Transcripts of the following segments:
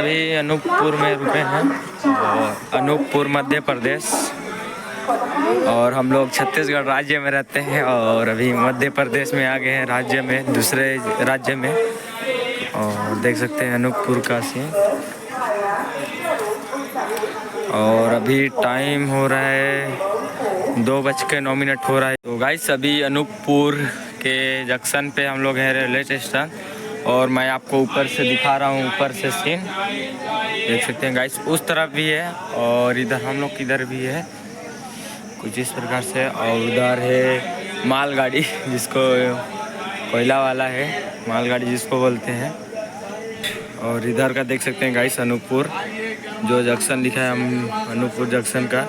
अभी अनूपपुर में रुके हैं, और अनूपपुर मध्य प्रदेश, और हम लोग छत्तीसगढ़ राज्य में रहते हैं और अभी मध्य प्रदेश में आ गए हैं, राज्य में, दूसरे राज्य में। और देख सकते हैं अनूपपुर का सीन। और अभी टाइम हो रहा है 2:09 हो रहा है। तो गाइस अभी अनूपपुर के जंक्शन पे हम लोग हैं, रेलवे स्टेशन, और मैं आपको ऊपर से दिखा रहा हूँ, ऊपर से सीन देख सकते हैं गाइस। उस तरफ भी है और इधर हम लोग किधर भी है कुछ इस प्रकार से। और उधर है मालगाड़ी, जिसको कोयला वाला है, मालगाड़ी जिसको बोलते हैं। और इधर का देख सकते हैं गाइस अनूपपुर, जो जंक्शन लिखा है हम अनूपपुर जंक्शन का।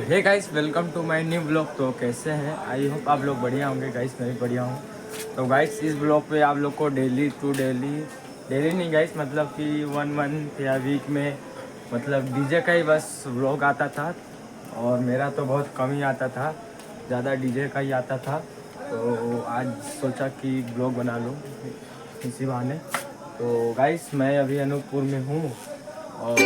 Hey guys, welcome to my new blog. तो कैसे हैं? आई होप आप लोग बढ़िया होंगे गाइस, मैं भी बढ़िया हूँ। तो गाइस इस ब्लॉग पे आप लोग को डेली नहीं गाइस, मतलब कि 1 मंथ या वीक में, मतलब डीजे का ही बस ब्लॉग आता था। और मेरा तो बहुत कम ही आता था, ज़्यादा डीजे का ही आता था। तो आज सोचा कि ब्लॉग बना लूँ इसी बहाने। तो गाइस मैं अभी अनूपपुर में हूँ और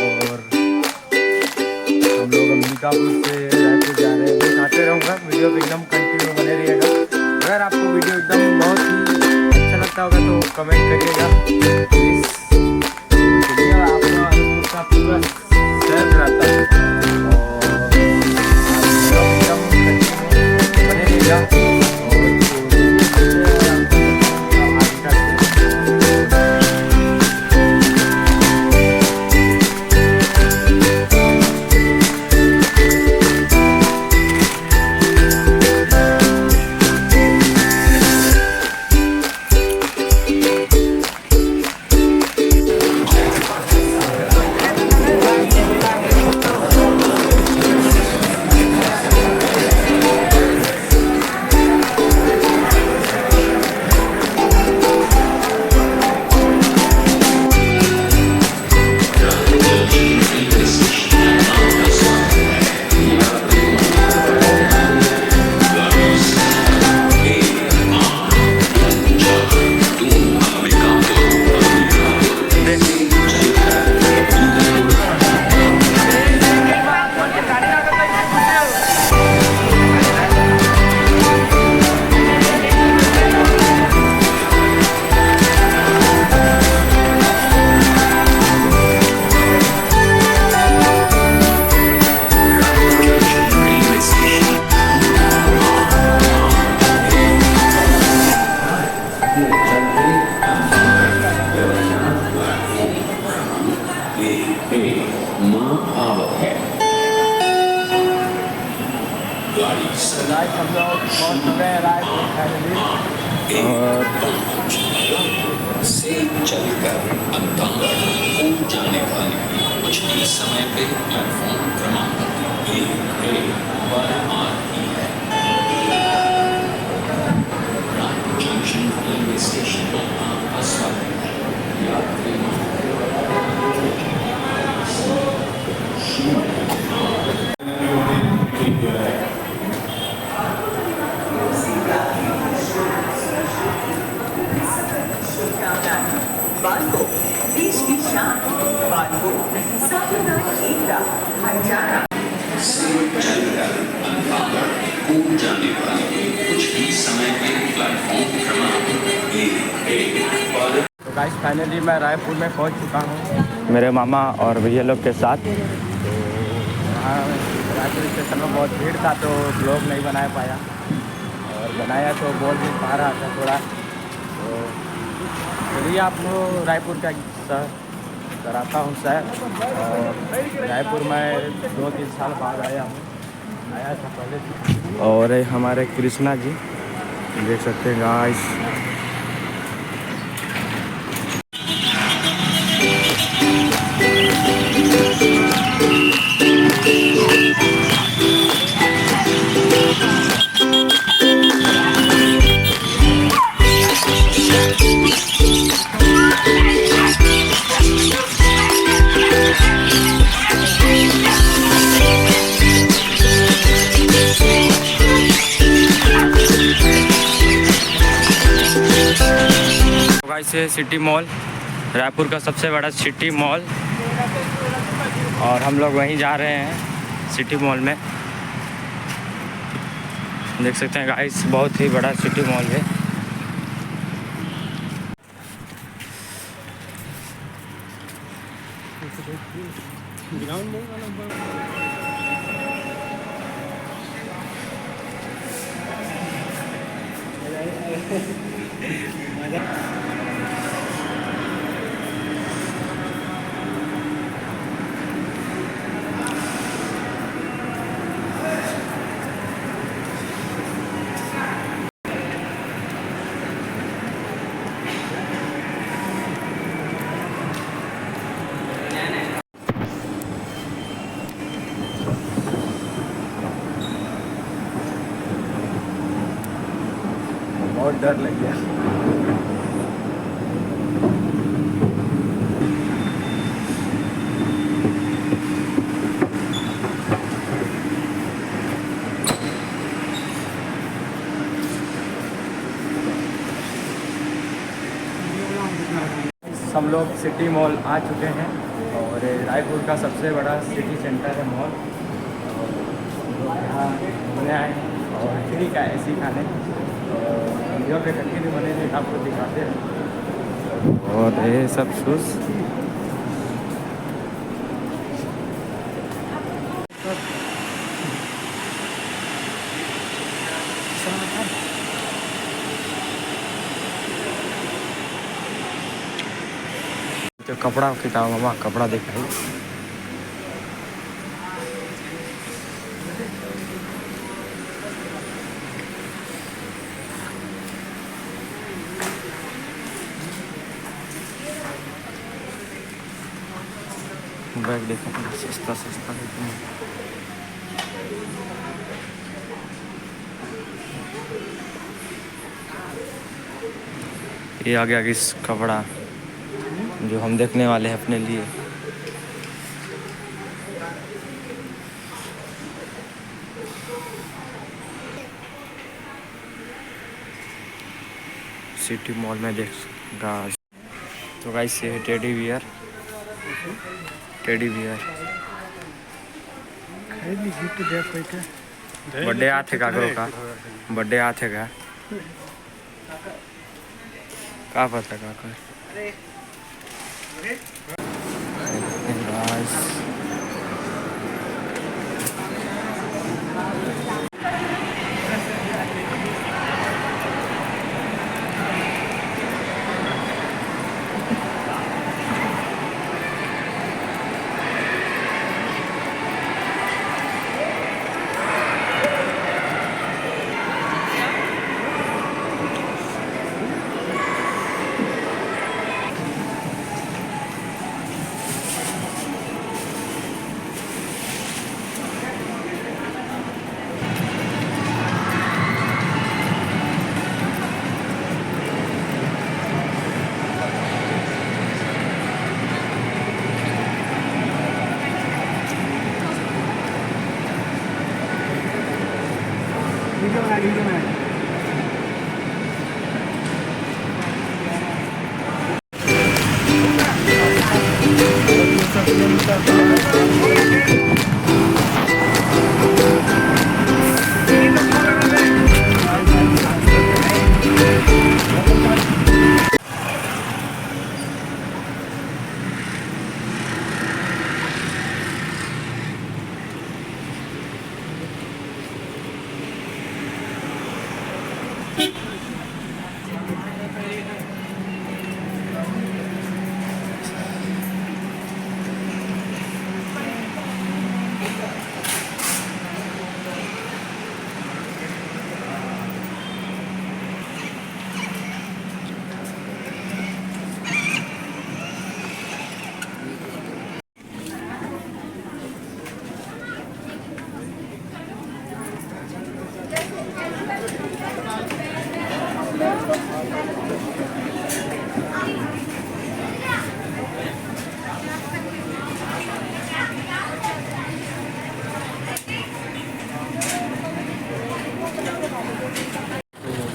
हम लोग अंबिकापुर से रायपुर जा रहे हैं। मैं आते रहूँगा, वीडियो पे एकदम कंटिन्यू बने रहिएगा। अगर आपको वीडियो एकदम बहुत ही अच्छा लगता होगा तो कमेंट करिएगा प्लीज़। वीडियो आपका अनूपपुर का पूरा शेयर कराता है और एकदम कंटिन्यू बने रहिएगा। हम लोग पहुँच चुके हैं रायपुर फैमिली, और से चलकर अंतागढ़ को जाने वाले कुछ ही समय पे प्लेटफॉर्म क्रमांक 1 पर आ रही है। रायपुर जंक्शन रेलवे स्टेशन पर आपका स्वागत है। यात्री बालको देश की शान, बालको सामुदायिक एकता, भाईचारा से चलकर अंतागढ़ को जाने वाले कुछ ही समय में प्लेटफॉर्म क्रमांक 1 पर। तो गाइस फाइनली मैं रायपुर में पहुंच चुका हूं मेरे मामा और भैया लोग के साथ। तो यहाँ रायपुर स्टेशन में बहुत भीड़ था तो ब्लॉग नहीं बना पाया, और बनाया तो बोल नहीं पा रहा था थोड़ा। तो चलिए आपको रायपुर का सर कराता हूँ सर। और रायपुर में 2-3 साल बाद आया था पहले। और हमारे कृष्णा जी देख सकते हैं गाइस। गाइस ये सिटी मॉल, रायपुर का सबसे बड़ा सिटी मॉल, और हम लोग वहीं जा रहे हैं सिटी मॉल में। देख सकते हैं गाइस, बहुत ही बड़ा सिटी मॉल है। बहुत डर लग गया। हम लोग सिटी मॉल आ चुके हैं और रायपुर का सबसे बड़ा सिटी सेंटर है मॉल। और हम लोग यहाँ घूमने आए हैं और फ्री का ऐसी खाने वीडियो पे कंटिन्यू बने थे, आपको दिखाते हैं। और ये सब शूज़ तो कपड़ा किताब मामा कपड़ा दिखाई। बैग देखो सस्ता सस्ता है। ये आ गया किस कपड़ा जो हम देखने वाले हैं अपने लिए। सिटी मॉल में देख गाइस, तो गाइस ये है टेडी बियर। बर्थडे आते काकरो का बर्थडे आते का पता काकर गाइस।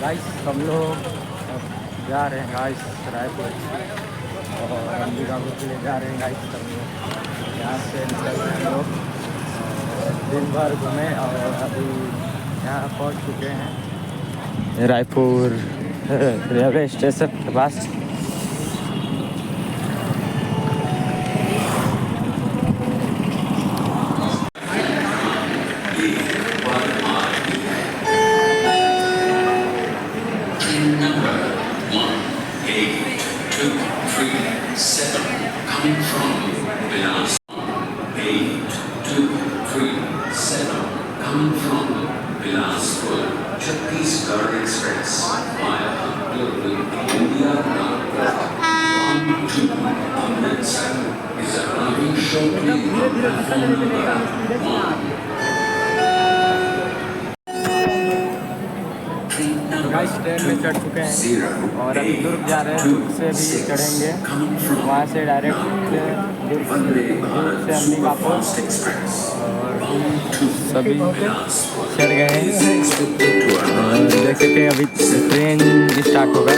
गाइस हम लोग जा रहे हैं गाइस रायपुर और अंबिकापुर के लिए जा रहे हैं गाइस सब लोग। यहाँ से निकल रहे हैं लोग और दिन भर घूमे और अभी यहाँ पहुँच चुके हैं रायपुर रेलवे स्टेशन के पास। Coming from Bilaspur, 8237, coming from Bilaspur, Chhattisgarh Express, via Global India Nagpur, 12 Amritsar, is arriving shortly on platform number 1. Guys train में चढ़ चुके हैं और अभी दुर्ग जा रहे हैं। दुर्ग से भी चढ़ेंगे, वहाँ से डायरेक्ट दुर्ग से अंबिकापुर और सभी चढ़ गए हैं और देख सकते हैं अभी ट्रेन स्टार्ट होगा।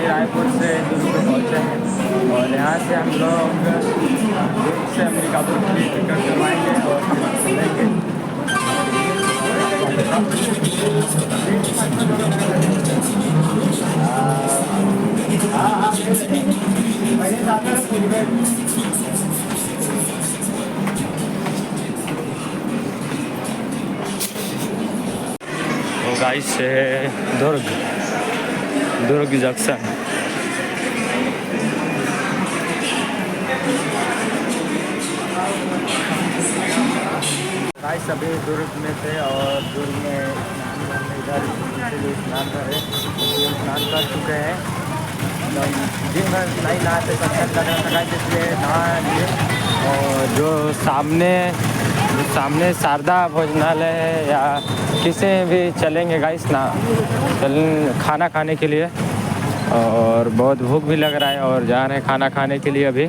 रायपुर से दुर्ग में पहुँचे हैं और यहाँ से हम लोग दुर्ग से अंबिकापुर के लिए टिकट करवाएंगे और चलेंगे। तो गाइस से दुर्ग जंक्शन गाइस सभी दुर्ग में थे और दुर्ग में इधर स्नान कर चुके हैं। दिन भर नहीं नहाते दर्शन कर रहे थे गाइस, इसलिए नहा लिए। और जो सामने शारदा भोजनालय है या किसी भी चलेंगे गाइस ना खाना खाने के लिए और बहुत भूख भी लग रहा है और जा रहे हैं खाना खाने के लिए। अभी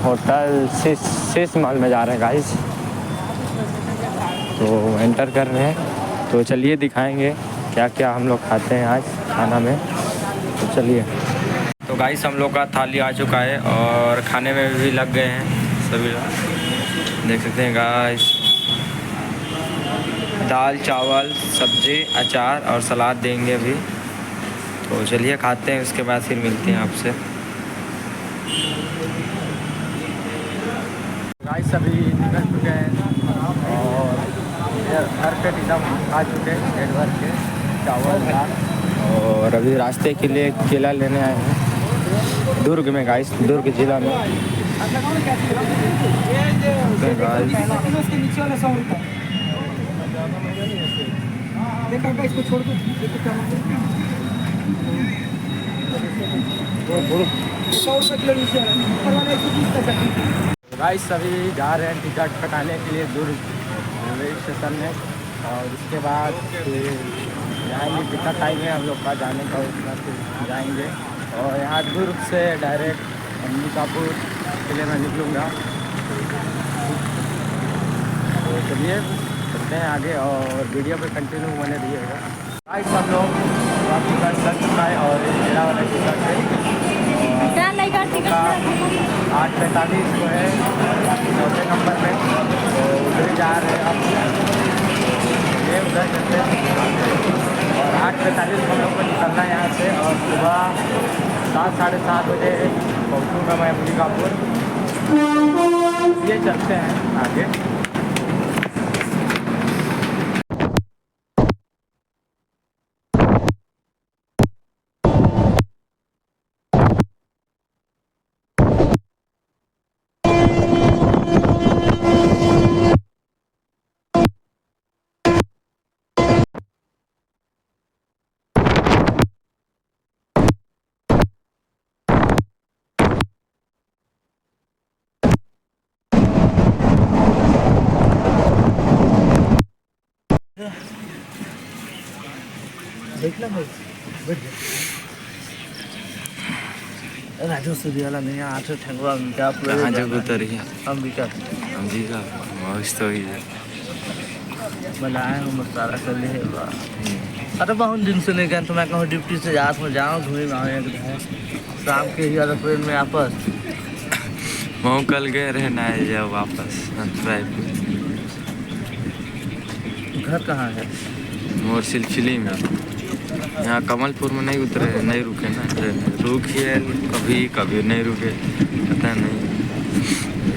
होटल शीश महल में जा रहे हैं गाइस, तो एंटर कर रहे हैं। तो चलिए दिखाएंगे क्या क्या हम लोग खाते हैं आज खाना में, तो चलिए। तो गाइस हम लोग का थाली आ चुका है और खाने में भी लग गए हैं सभी लोग, देख सकते हैं गाइस। दाल चावल सब्जी अचार और सलाद देंगे अभी, तो चलिए खाते हैं, उसके बाद फिर मिलते हैं आपसे। गाइस सभी निकल चुके हैं और घर पे एकदम खा चुके हैं पेट भर के चावल दाल। और अभी रास्ते के लिए केला लेने आए हैं दुर्ग में गाइस, दुर्ग जिला में। गाइस सभी जा रहे हैं टिकट कटाने के लिए दुर्ग रेलवे स्टेशन में और उसके बाद फिर जाएंगे। कितना टाइम है हम लोग का जाने का, उसका फिर जाएंगे। और यहाँ दुर्ग से डायरेक्ट अंबिकापुर के लिए मैं निकलूँगा, तो चलिए चलते हैं आगे और वीडियो पे कंटिन्यू बने रहिएगा। गाइस सब लोग काफ़ी कर चुका है और मेरा वाला टिकट है 8:45 को है, 4 नंबर में, तो उधर जा रहे हैं आप। ये उधर चलते हैं और 8:45 हम लोग को निकलना है यहाँ से और सुबह 7 साढ़े 7 बजे पहुँचूँगा मैं अंबिकापुर। ये चलते हैं आगे। देखना भाई बैठ जा। राजू सूर्याला नहीं आज ठंगवा क्या कहाँ जगह उतरी है अंबिका अंबिका मस्त तो ही है। मैं लाया हूँ मसाला कर ले अरे बहुत दिन से नहीं गया तो मैं कहूँ ड्यूटी से जात में जाऊँ घूमे आऊँ शाम के ही वाला ट्रेन में वापस वहाँ कल गए रहना है जाओ वापस रायपुर। घर कहाँ है? मोर सिलसिली में यहाँ कमलपुर में नहीं उतरे, नहीं रुके ना ट्रेन। रुकी है कभी कभी नहीं रुके, पता नहीं।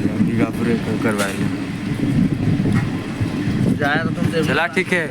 अंबिकापुर को करवाए जाए तो तुम चला ठीक है।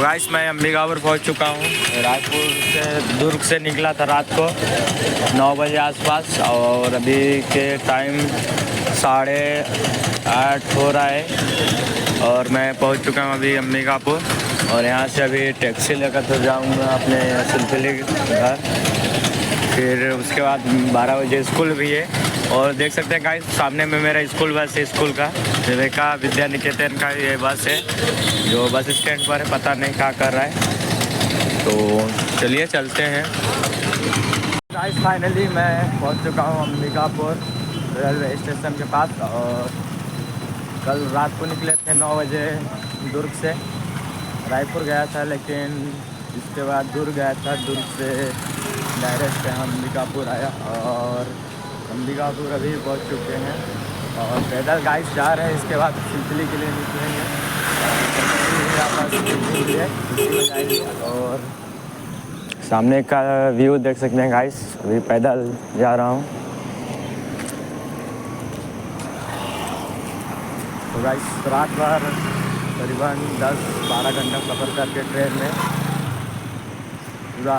गाइस मैं अंबिकापुर पहुंच चुका हूं। रायपुर से दुर्ग से निकला था रात को 9 बजे आसपास और अभी के टाइम 8:30 हो रहा है और मैं पहुंच चुका हूं अभी अंबिकापुर। और यहां से अभी टैक्सी लेकर तो जाऊंगा अपने सिलसिले घर। फिर उसके बाद 12 बजे स्कूल भी है। और देख सकते हैं गाइस सामने में मेरा स्कूल बस है, स्कूल का विवेका विद्या निकेतन का ये बस है जो बस स्टैंड पर है, पता नहीं क्या कर रहा है। तो चलिए चलते हैं। गाइस फाइनली मैं पहुंच चुका हूं अंबिकापुर रेलवे स्टेशन के पास। और कल रात को निकले थे 9 बजे दुर्ग से। रायपुर गया था लेकिन इसके बाद दुर्ग गया था। दुर्ग से डायरेक्ट अंबिकापुर आया और अंबिकापुर अभी पहुंच चुके हैं और पैदल गाइस जा रहे हैं। इसके बाद सिलसिले के लिए निकलेंगे और सामने का व्यू देख सकते हैं गाइस। अभी पैदल जा रहा हूँ। तो गाइस रात भर करीबन 10-12 घंटा सफ़र करके ट्रेन में पूरा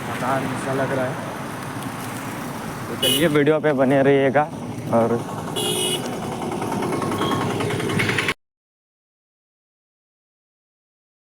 थकान सा लग रहा है। तो चलिए वीडियो पे बने रहिएगा और